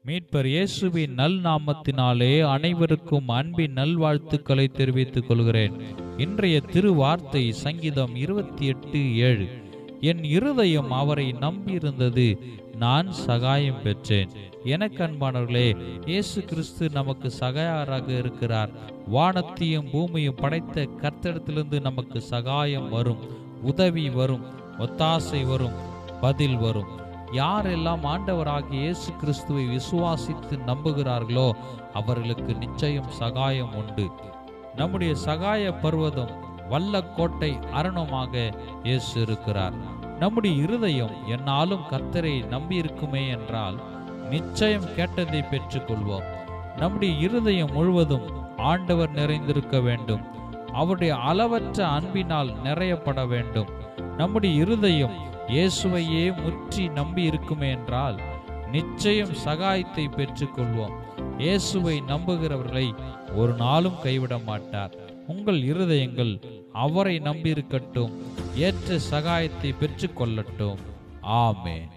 மீட்பர் இயேசுவின் நல் நாமத்தினாலே அனைவருக்கும் அன்பின் நல்வாழ்த்துக்களை தெரிவித்துக் கொள்கிறேன். இன்றைய திருவார்த்தை சங்கீதம் 28:7. என் இருதயம் அவரை நம்பியிருந்தது, நான் சகாயம் பெற்றேன். எனக்கு அன்பானவர்களே, இயேசு கிறிஸ்து நமக்கு சகாயராக இருக்கிறார். வானத்தையும் பூமியும் படைத்த கர்த்தரிடத்திலிருந்து நமக்கு சகாயம் வரும், உதவி வரும், ஒத்தாசை வரும், பதில் வரும். யாரெல்லாம் ஆண்டவராகிய இயேசு கிறிஸ்துவை விசுவாசித்து நம்புகிறார்களோ அவர்களுக்கு நிச்சயம் சகாயம் உண்டு. நம்முடைய சகாய பர்வதம் வல்ல கோட்டை அரணமாக இயேசு இருக்கிறார். நம்முடைய இருதயம் என்னாலும் கர்த்தரை நம்பி இருக்குமே என்றால் நிச்சயம் கேட்டதை பெற்றுக் கொள்வோம். நம்முடைய இருதயம் முழுவதும் ஆண்டவர் நிறைந்திருக்க வேண்டும். அவருடைய அளவற்ற அன்பினால் நிறையப்பட வேண்டும். நம்முடைய இருதயம் இயேசுவையே முற்றி நம்பி இருக்குமே என்றால் நிச்சயம் சகாயத்தை பெற்றுக் கொள்வோம். இயேசுவை நம்புகிறவர்களை ஒரு நாளும் கைவிட மாட்டார். உங்கள் இருதயங்கள் அவரை நம்பியிருக்கட்டும், ஏற்ற சகாயத்தை பெற்றுக் கொள்ளட்டும். ஆமென்.